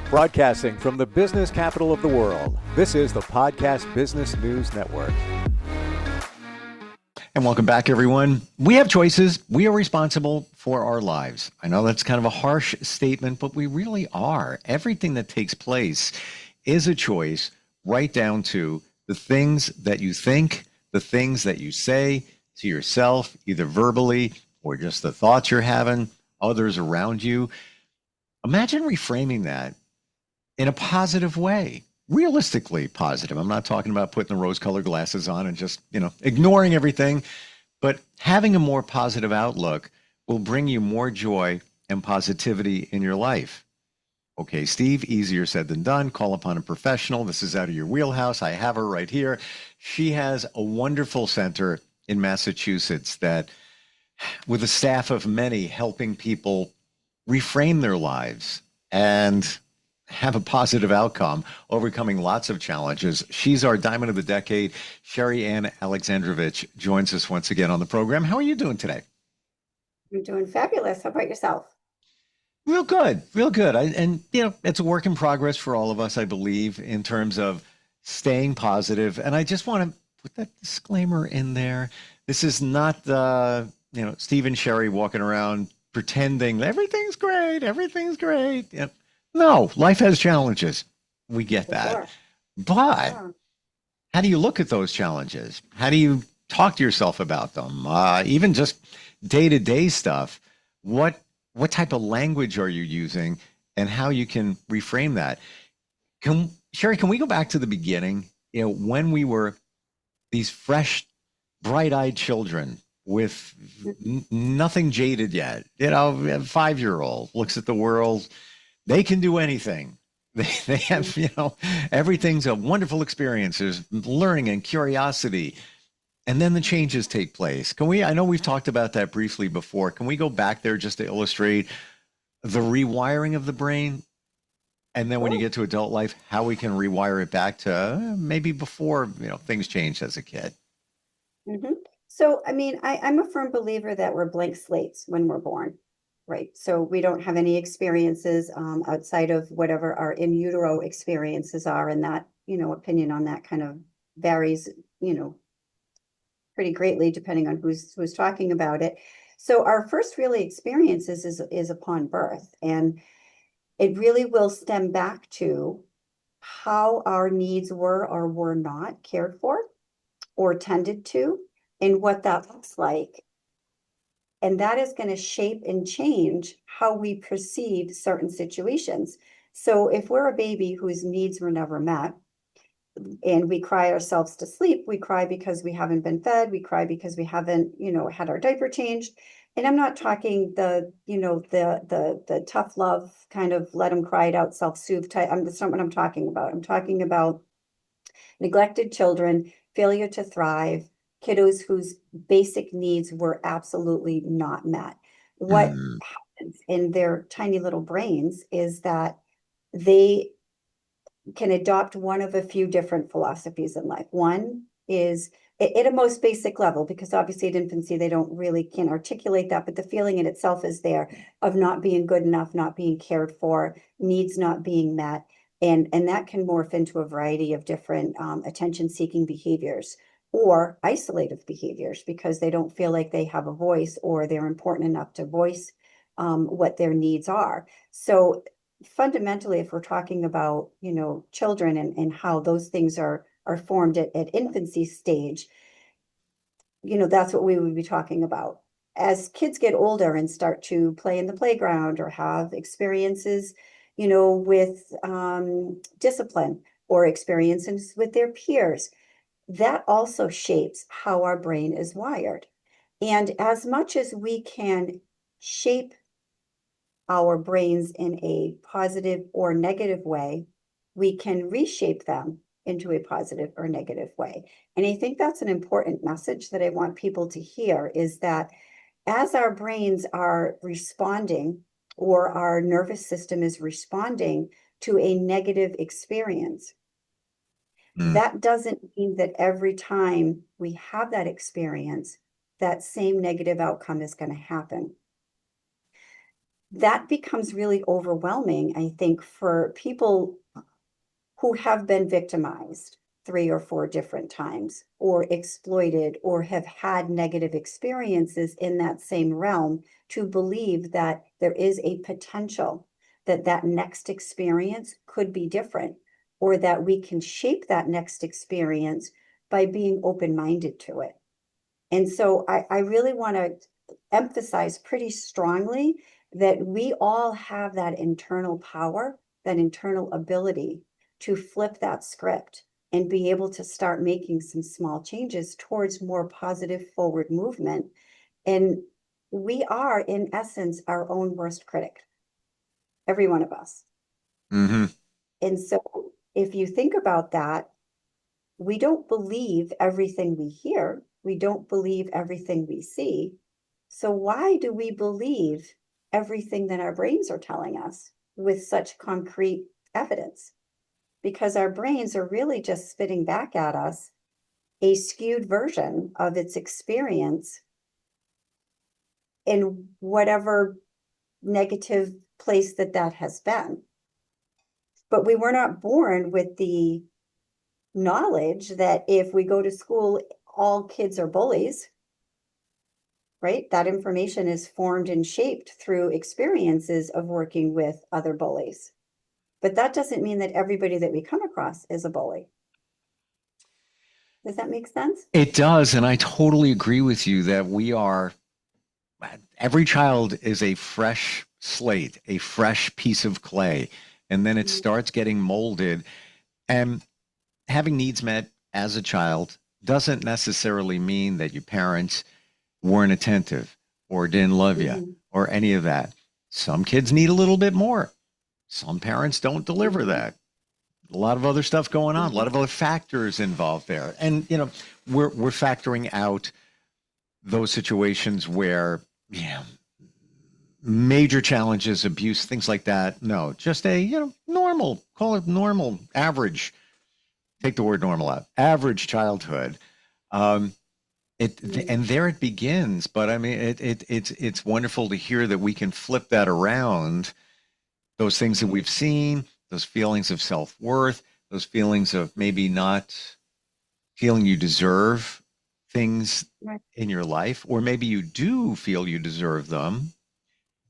Broadcasting from the business capital of the world, this is the Podcast Business News Network. And welcome back, everyone. We have choices. We are responsible for our lives. I know that's kind of a harsh statement, but we really are. Everything that takes place is a choice, right down to the things that you think, the things that you say to yourself, either verbally or just the thoughts you're having, others around you. Imagine reframing that in a positive way, realistically positive. I'm not talking about putting the rose-colored glasses on and just, ignoring everything, but having a more positive outlook will bring you more joy and positivity in your life. Okay, Steve, easier said than done. Call upon a professional. This is out of your wheelhouse. I have her right here. She has a wonderful center in Massachusetts that, with a staff of many, helping people reframe their lives and have a positive outcome, overcoming lots of challenges. She's our Diamond of the Decade. Sherri Alexandrovich joins us once again on the program. How are you doing today? I'm doing fabulous. How about yourself? Real good, real good. It's a work in progress for all of us, I believe, in terms of staying positive. And I just want to put that disclaimer in there. This is not Steve and Sherri walking around pretending everything's great, everything's great. No, life has challenges. We get that. Sure. But Sure. how do you look at those challenges? How do you talk to yourself about them? Even just day-to-day stuff. What type of language are you using and how you can reframe that? Sherri, can we go back to the beginning? When we were these fresh, bright-eyed children with nothing jaded yet. A 5-year-old looks at the world. They can do anything. They have, everything's a wonderful experience. There's learning and curiosity. And then the changes take place. I know we've talked about that briefly before. Can we go back there just to illustrate the rewiring of the brain? And then when you get to adult life, how we can rewire it back to maybe before, things changed as a kid. Mm-hmm. So, I'm a firm believer that we're blank slates when we're born. Right. So we don't have any experiences outside of whatever our in utero experiences are. And that, opinion on that kind of varies, pretty greatly depending on who's talking about it. So our first really experiences is upon birth. And it really will stem back to how our needs were or were not cared for or tended to, and what that looks like. And that is going to shape and change how we perceive certain situations. So if we're a baby whose needs were never met and we cry ourselves to sleep, we cry because we haven't been fed, we cry because we haven't, had our diaper changed. And I'm not talking the tough love kind of let them cry it out, self-soothe type. That's not what I'm talking about. I'm talking about neglected children, failure to thrive, kiddos whose basic needs were absolutely not met. What happens in their tiny little brains is that they can adopt one of a few different philosophies in life. One is at a most basic level, because obviously at infancy, they don't really can articulate that, but the feeling in itself is there of not being good enough, not being cared for, needs not being met. And that can morph into a variety of different attention-seeking behaviors or isolative behaviors because they don't feel like they have a voice or they're important enough to voice what their needs are. So fundamentally, if we're talking about, children and how those things are formed at infancy stage, that's what we would be talking about. As kids get older and start to play in the playground or have experiences, with discipline or experiences with their peers, that also shapes how our brain is wired. And as much as we can shape our brains in a positive or negative way, we can reshape them into a positive or negative way. And I think that's an important message that I want people to hear, is that as our brains are responding or our nervous system is responding to a negative experience, that doesn't mean that every time we have that experience, that same negative outcome is going to happen. that becomes really overwhelming, I think, for people who have been victimized 3 or 4 different times or exploited or have had negative experiences in that same realm, to believe that there is a potential that that next experience could be different, or that we can shape that next experience by being open-minded to it. And so I really want to emphasize pretty strongly that we all have that internal power, that internal ability to flip that script and be able to start making some small changes towards more positive forward movement. And we are, in essence, our own worst critic, every one of us. Hmm. And so if you think about that, we don't believe everything we hear. We don't believe everything we see. So why do we believe everything that our brains are telling us with such concrete evidence? Because our brains are really just spitting back at us a skewed version of its experience in whatever negative place that that has been. But we were not born with the knowledge that if we go to school, all kids are bullies, right? That information is formed and shaped through experiences of working with other bullies. But that doesn't mean that everybody that we come across is a bully. Does that make sense? It does. And I totally agree with you that every child is a fresh slate, a fresh piece of clay. And then it starts getting molded. And having needs met as a child doesn't necessarily mean that your parents weren't attentive or didn't love you Mm-hmm. or any of that. Some kids need a little bit more. Some parents don't deliver Mm-hmm. that. A lot of other stuff going on, a lot Mm-hmm. of other factors involved there. And we're factoring out those situations where, yeah, major challenges, abuse, things like that. No, just a, normal, call it normal, average, take the word normal out, average childhood. Um, and there it begins. But I mean, it's wonderful to hear that we can flip that around. Those things that we've seen, those feelings of self-worth, those feelings of maybe not feeling you deserve things Right. in your life, or maybe you do feel you deserve them,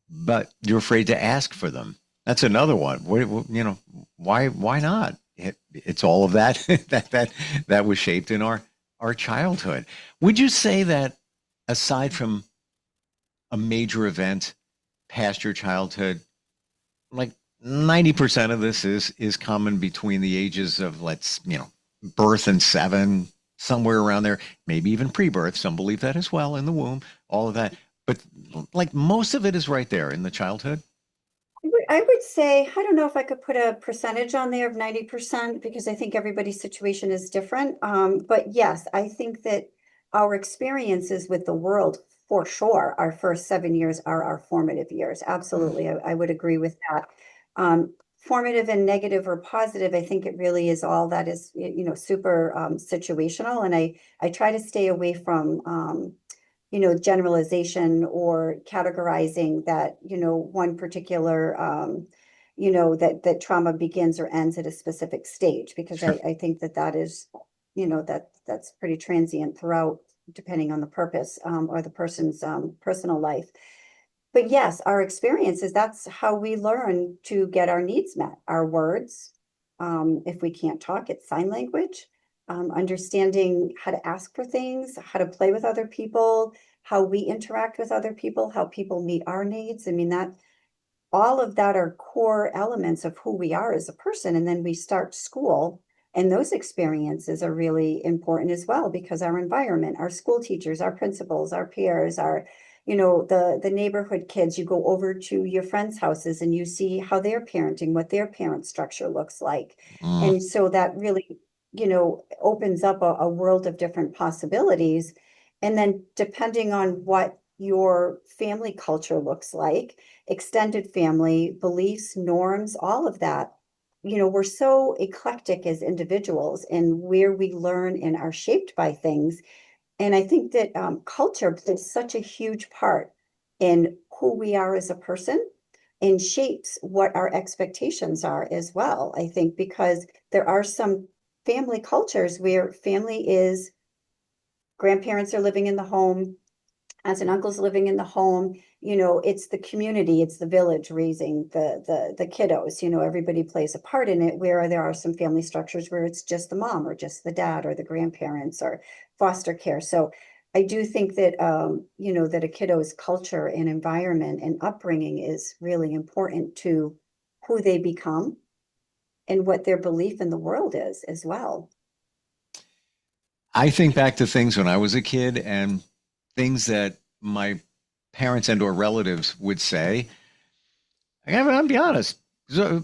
but you're afraid to ask for them. That's another one. Why not? It's all of that that was shaped in our childhood. Would you say that aside from a major event past your childhood, like 90% of this is common between the ages of, birth and 7, somewhere around there, maybe even pre-birth. Some believe that as well, in the womb, all of that. But like most of it is right there in the childhood. I would say, I don't know if I could put a percentage on there of 90%, because I think everybody's situation is different. But yes, I think that our experiences with the world, for sure, our first 7 years are our formative years. Absolutely. I would agree with that. Formative and negative or positive, I think it really is all that is, super situational. And I try to stay away from generalization or categorizing that, one particular, that trauma begins or ends at a specific stage, because Sure. I think that that is, that's pretty transient throughout, depending on the purpose, or the person's personal life. But yes, our experiences, that's how we learn to get our needs met, our words. If we can't talk, it's sign language. Understanding how to ask for things, how to play with other people, how we interact with other people, how people meet our needs. I mean, that all of that are core elements of who we are as a person. And then we start school, and those experiences are really important as well, because our environment, our school teachers, our principals, our peers, our, the neighborhood kids, you go over to your friends' houses and you see how they're parenting, what their parent structure looks like. Mm, And so that really, opens up a world of different possibilities. And then depending on what your family culture looks like, extended family, beliefs, norms, all of that. We're so eclectic as individuals and where we learn and are shaped by things. And I think that culture plays such a huge part in who we are as a person. and shapes what our expectations are as well, I think, because there are some family cultures where family is grandparents are living in the home, aunts and uncles living in the home. It's the community, it's the village raising the kiddos. Everybody plays a part in it, where there are some family structures where it's just the mom or just the dad or the grandparents or foster care. So I do think that that a kiddo's culture and environment and upbringing is really important to who they become and what their belief in the world is as well. I think back to things when I was a kid and things that my parents and or relatives would say. I'll be honest, so,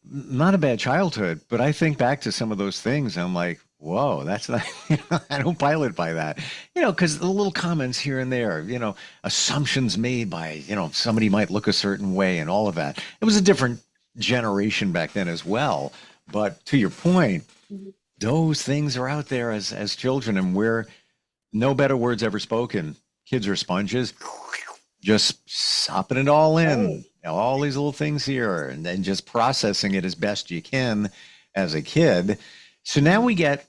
not a bad childhood, but I think back to some of those things. I'm like, whoa, that's not, I don't pilot by that, because the little comments here and there, assumptions made by, somebody might look a certain way and all of that. It was a different generation back then as well. But to your point, Mhm. those things are out there as children, and we're no better words ever spoken. Kids are sponges, just sopping it all Right. in, all these little things here, and then just processing it as best you can as a kid. So now we get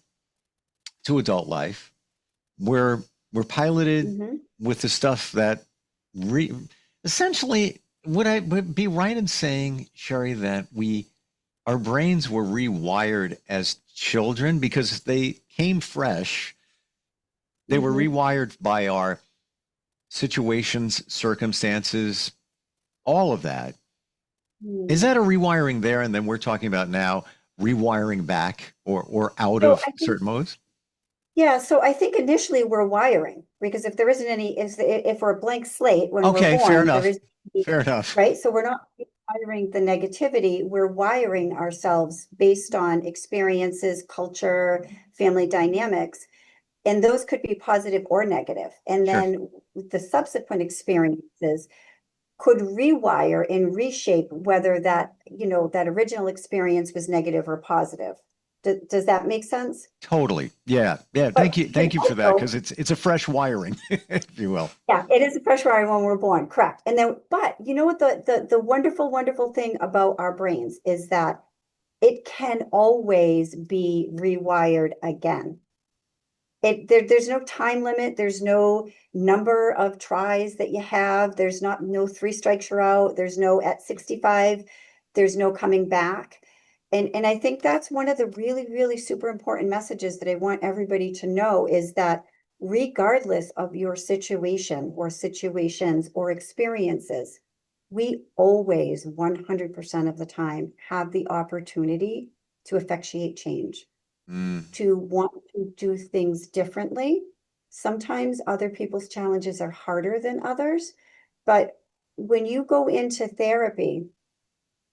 to adult life, where we're piloted Mhm. with the stuff that essentially, would I would be right in saying, Sherry, that our brains were rewired as children because they came fresh. They were Mhm. rewired by our situations, circumstances, all of that. Is Mm. that a rewiring there? And then we're talking about now rewiring back or out So of I think certain modes? Yeah, so I think initially we're wiring, because if there isn't any, if we're a blank slate when we're Okay, fair born, there enough. is, Fair enough. right? So we're not wiring the negativity, we're wiring ourselves based on experiences, culture, family dynamics, and those could be positive or negative. And Sure. then the subsequent experiences could rewire and reshape whether that original experience was negative or positive. Does that make sense? Totally. Yeah. Yeah. But Thank you. you can Thank you for that also because it's a fresh wiring, if you will. Yeah, it is a fresh wiring when we're born, correct. And then, but you know what the wonderful, wonderful thing about our brains is that it can always be rewired again. There's no time limit, there's no number of tries that you have, there's not no three strikes you're out, there's no at 65, there's no coming back. And I think that's one of the really, really super important messages that I want everybody to know is that regardless of your situation or situations or experiences, we always 100% of the time have the opportunity to effectuate change, Mm. to want to do things differently. Sometimes other people's challenges are harder than others, but when you go into therapy,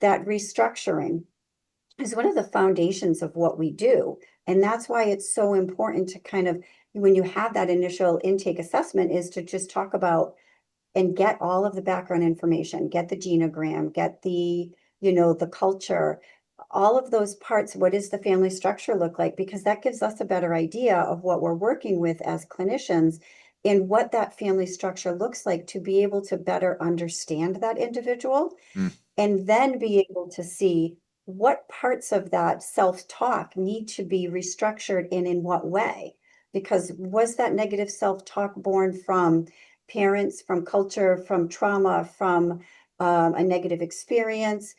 that restructuring is one of the foundations of what we do. And that's why it's so important to kind of, when you have that initial intake assessment, is to just talk about and get all of the background information, get the genogram, get the culture, all of those parts. What does the family structure look like? Because that gives us a better idea of what we're working with as clinicians and what that family structure looks like to be able to better understand that individual Mm. and then be able to see what parts of that self-talk need to be restructured and in what way. Because was that negative self-talk born from parents, from culture, from trauma, from a negative experience?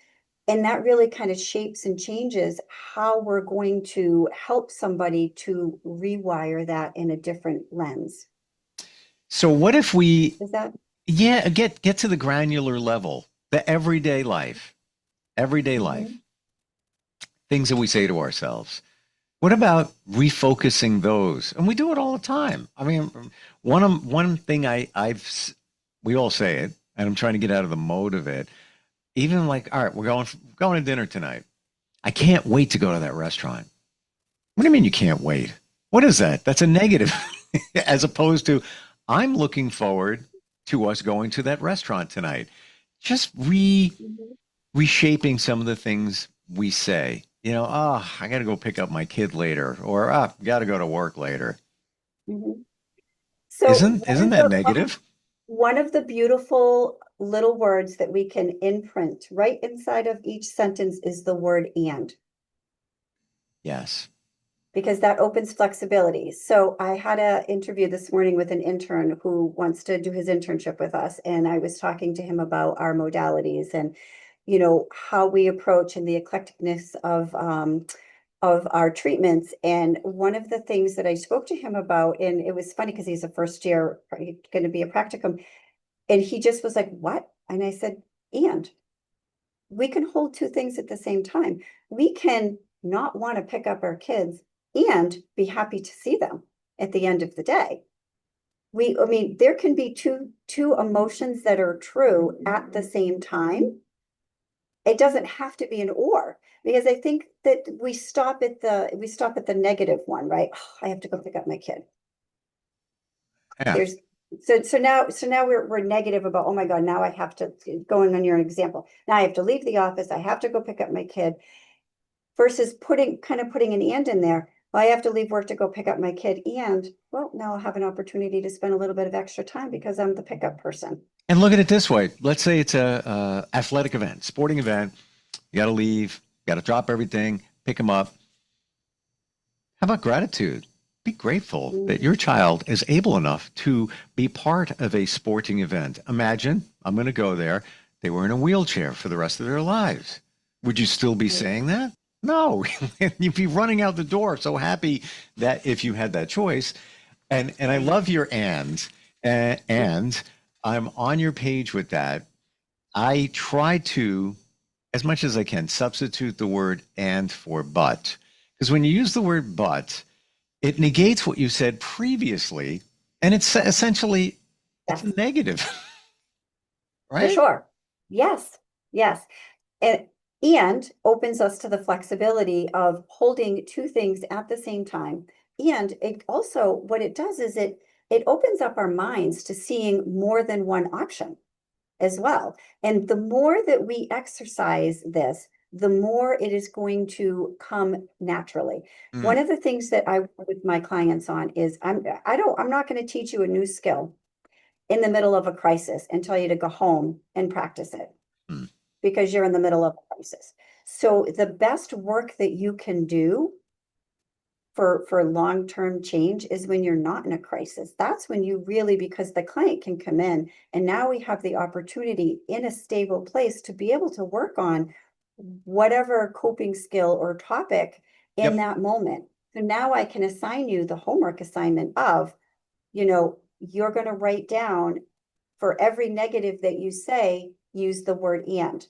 And that really kind of shapes and changes how we're going to help somebody to rewire that in a different lens. So what if we, Is that? yeah, get to the granular level, the everyday life, Mhm. things that we say to ourselves. What about refocusing those? And we do it all the time. I mean, one thing we all say it, and I'm trying to get out of the mode of it. Even like, all right, we're going to dinner tonight. I can't wait to go to that restaurant. What do you mean you can't wait? What is that? That's a negative, as opposed to I'm looking forward to us going to that restaurant tonight. Just Mhm. reshaping some of the things we say. Oh, I got to go pick up my kid later, or got to go to work later. Mhm. So Isn't that negative? one of the beautiful little words that we can imprint right inside of each sentence is the word and, Yes. because that opens flexibility. So I had an interview this morning with an intern who wants to do his internship with us, and I was talking to him about our modalities and, how we approach and the eclecticness of our treatments. And one of the things that I spoke to him about, and it was funny because he's a first year, going to be a practicum, and he just was like, "What?" And I said, "And we can hold two things at the same time. We can not want to pick up our kids and be happy to see them at the end of the day. I mean, there can be two emotions that are true at the same time. It doesn't have to be an or, because I think that we stop at the negative one, right? Oh, I have to go pick up my kid. Yeah. There's so now we're negative about, oh my God, now I have to, going on your example, now I have to leave the office, I have to go pick up my kid, versus putting an and in there. Well, I have to leave work to go pick up my kid, and well, now I'll have an opportunity to spend a little bit of extra time because I'm the pickup person. And look at it this way. Let's say it's a athletic event, sporting event. You got to leave, got to drop everything, pick them up. How about gratitude? Be grateful that Mm, your child is able enough to be part of a sporting event. Imagine, I'm going to go there. They were in a wheelchair for the rest of their lives. Would you still be right. saying that? No, you'd be running out the door so happy that if you had that choice. And I love your and I'm on your page with that. I try to, as much as I can, substitute the word and for but. Because when you use the word but, it negates what you said previously, and it's essentially it's Yes, a negative, for right? sure. Yes, yes. And and opens us to the flexibility of holding two things at the same time. And it also, what it does is it opens up our minds to seeing more than one option as well. And the more that we exercise this, the more it is going to come naturally. Mm, One of the things that I work with my clients on is I'm not going to teach you a new skill in the middle of a crisis and tell you to go home and practice it mm. because you're in the middle of a crisis. So the best work that you can do for long-term change is when you're not in a crisis. That's when you really, because the client can come in and now we have the opportunity in a stable place to be able to work on whatever coping skill or topic in Yep. that moment. So now I can assign you the homework assignment of, you're going to write down, for every negative that you say, use the word and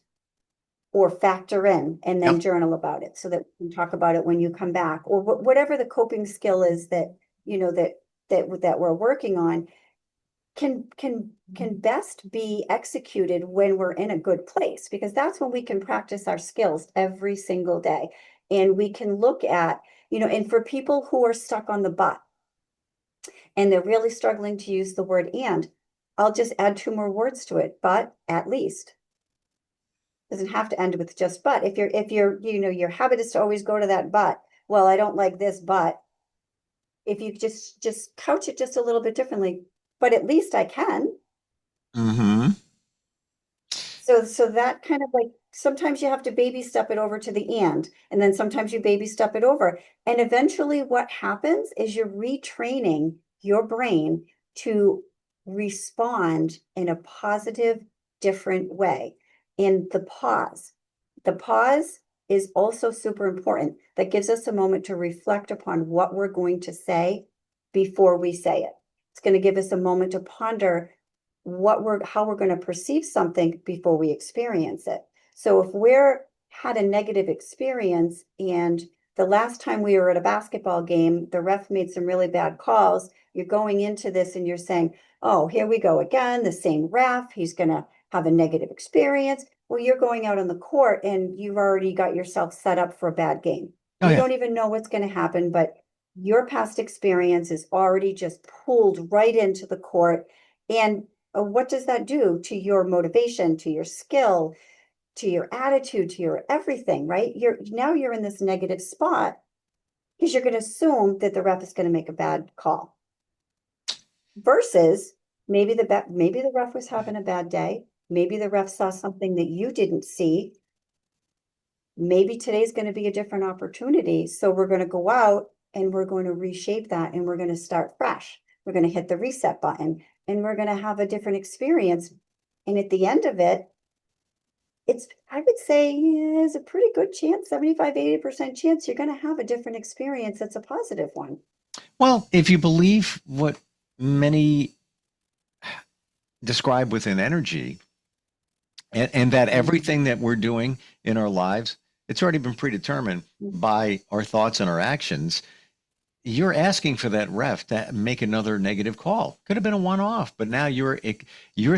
or factor in and then Yep. journal about it so that we can talk about it when you come back, or whatever the coping skill is that you know that we're working on can best be executed when we're in a good place, because that's when we can practice our skills every single day. And we can look at, and for people who are stuck on the but and they're really struggling to use the word and, I'll just add two more words to it: but at least. Doesn't have to end with just but. If your habit is to always go to that but, well, I don't like this, but if you just couch it just a little bit differently, but at least I can. Mm-hmm. So that kind of, like, sometimes you have to baby step it over to the and then sometimes you baby step it over. And eventually what happens is you're retraining your brain to respond in a positive, different way. In the pause is also super important. That gives us a moment to reflect upon what we're going to say before we say it. It's going to give us a moment to ponder how we're going to perceive something before we experience it. So if we're had a negative experience and the last time we were at a basketball game, the ref made some really bad calls, you're going into this and you're saying, oh, here we go again, the same ref, he's going to have a negative experience. Well, you're going out on the court and you've already got yourself set up for a bad game. Oh You yeah. don't even know what's going to happen, but your past experience is already just pulled right into the court. And what does that do to your motivation, to your skill, to your attitude, to your everything, right? You're in this negative spot because you're going to assume that the ref is going to make a bad call, versus maybe the ref was having a bad day. Maybe the ref saw something that you didn't see. Maybe today's going to be a different opportunity. So we're going to go out and we're going to reshape that and we're going to start fresh. We're going to hit the reset button and we're going to have a different experience. And at the end of it, I would say, is a pretty good chance, 75, 80% chance you're going to have a different experience. That's a positive one. Well, if you believe what many describe within energy, and that everything that we're doing in our lives, it's already been predetermined by our thoughts and our actions. You're asking for that ref to make another negative call. Could have been a one-off, but now you're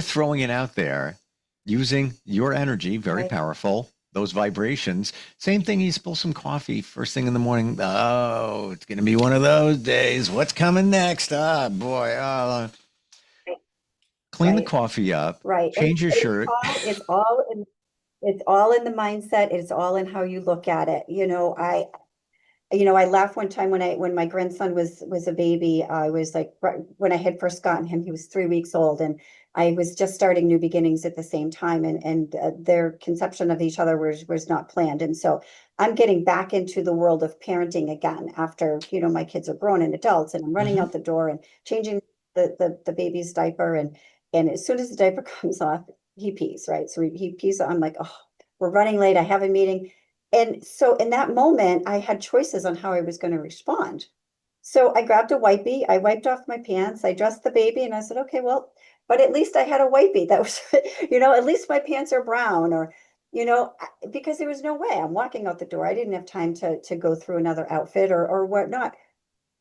throwing it out there using your energy, very Right. powerful, those vibrations. Same thing, you spill some coffee first thing in the morning. Oh, it's going to be one of those days. What's coming next? Ah, boy. Clean the Right. coffee up, Right. And change your shirt. it's all in the mindset. It's all in how you look at it. I laughed one time when my grandson was a baby. I was like, when I had first gotten him, he was 3 weeks old, and I was just starting New Beginnings at the same time, and their conception of each other was not planned. And so I'm getting back into the world of parenting again after, my kids are grown and adults, and I'm running Mhm. out the door and changing the baby's diaper, and as soon as the diaper comes off, he pees, right? So he pees. I'm like, oh, we're running late. I have a meeting. And so in that moment, I had choices on how I was going to respond. So I grabbed a wipey, I wiped off my pants, I dressed the baby, and I said, okay, well, but at least I had a wipey. That was, at least my pants are brown, or, because there was no way I'm walking out the door. I didn't have time to go through another outfit or whatnot.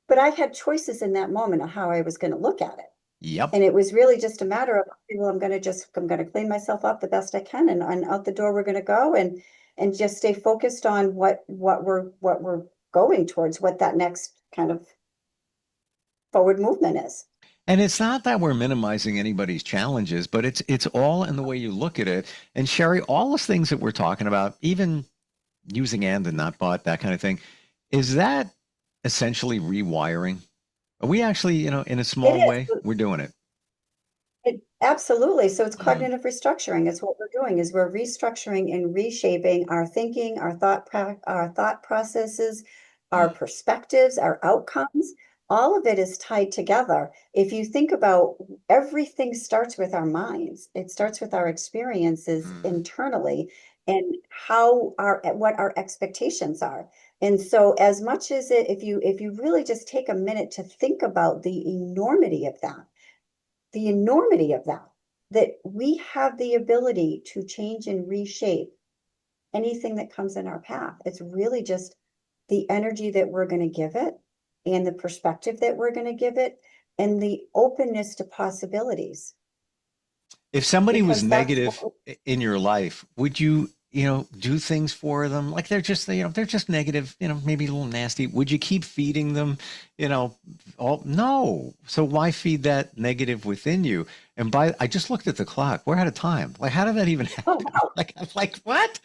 But I had choices in that moment of how I was going to look at it. Yep. And it was really just a matter of, okay, well, I'm going to clean myself up the best I can, and out the door we're going to go, and just stay focused on what we're going towards, what that next kind of forward movement is. And it's not that we're minimizing anybody's challenges, but it's all in the way you look at it. And Sherry, all those things that we're talking about, even using and not but, that kind of thing, is that essentially rewiring? Are we actually, in a It small way, is. we're doing it? Absolutely. So it's Yeah. cognitive restructuring. It's what we're doing is we're restructuring and reshaping our thinking, our thought processes, our Mm, perspectives, our outcomes. All of it is tied together. If you think about, everything starts with our minds. It starts with our experiences mm, internally and what our expectations are. And so as much as if you really just take a minute to think about the enormity of that we have the ability to change and reshape anything that comes in our path. It's really just the energy that we're going to give it and the perspective that we're going to give it and the openness to possibilities, If somebody was because that's negative what, in your life, would you, do things for them? Like they're just negative, maybe a little nasty. Would you keep feeding them, all, no. So why feed that negative within you? And I just looked at the clock. We're out of time. Like, how did that even oh happen? wow, Like what?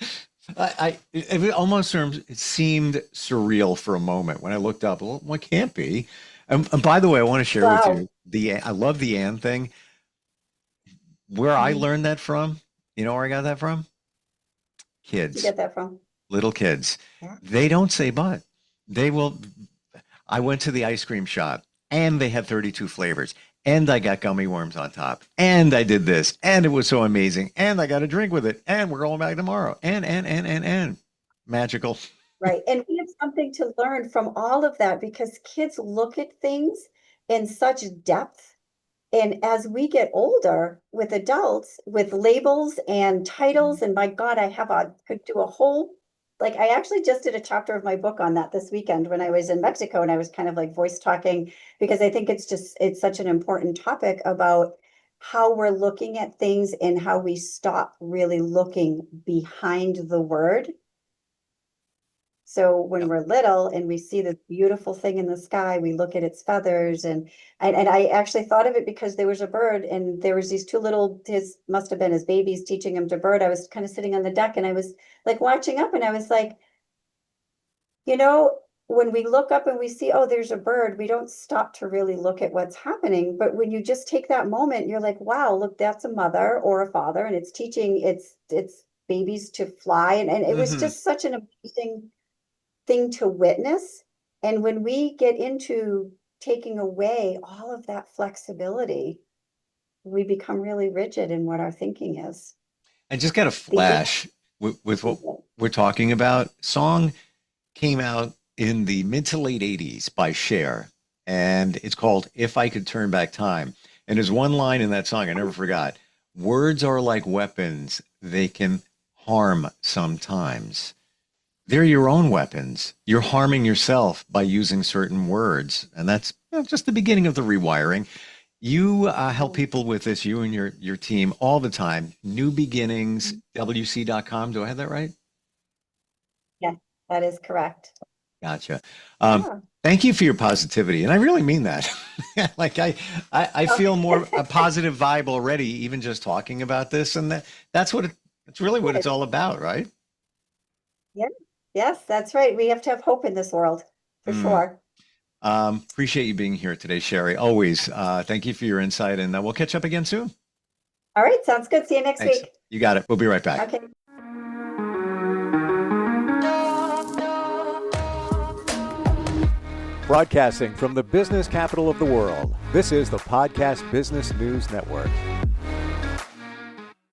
It almost it seemed surreal for a moment when I looked up. Well, what can't be? And by the way, I want to share with wow. you I love the and thing. Where I Mhm. learned that from, you know where I got that from? Where'd you Kids, get that from? little kids. Yeah. They don't say but. They will. I went to the ice cream shop and they had 32 flavors. And I got gummy worms on top. And I did this. And it was so amazing. And I got a drink with it. And we're going back tomorrow. And. Magical. Right. And we have something to learn from all of that, because kids look at things in such depth. And as we get older with adults, with labels and titles, and my God, could do a whole, like, I actually just did a chapter of my book on that this weekend when I was in Mexico, and I was kind of like voice talking, because I think it's such an important topic about how we're looking at things and how we stop really looking behind the word. So when Yep. we're little and we see this beautiful thing in the sky, we look at its feathers, and I actually thought of it because there was a bird, and there was these two little, his must have been his babies teaching him to bird. I was kind of sitting on the deck and I was like watching up, and I was like, you know, when we look up and we see, oh, there's a bird, we don't stop to really look at what's happening. But when you just take that moment, you're like, wow, look, that's a mother or a father, and it's teaching its babies to fly. And it was Hmm. just such an amazing thing to witness. And when we get into taking away all of that flexibility, we become really rigid in what our thinking is. I just got a The flash with what we're talking about. Song came out in the mid to late 80s by Cher, and it's called If I Could Turn Back Time. And there's one line in that song I never forgot. Words are like weapons, they can harm sometimes. They're your own weapons. You're harming yourself by using certain words. And that's just the beginning of the rewiring. You help people with this, you and your team all the time. New Beginnings, WC.com. Do I have that right? Yeah, that is correct. Gotcha. Yeah. Thank you for your positivity, and I really mean that. Like I feel more a positive vibe already, even just talking about this, and that's what that's really what it's all about, right? Yeah. Yes, that's right. We have to have hope in this world for Mm. sure. Appreciate you being here today, Sherry. Always. Thank you for your insight, and we'll catch up again soon. All right, sounds good. See you next Thanks. week. You got it. We'll be right back. Okay. Broadcasting from the business capital of the world, this is the Podcast Business News Network.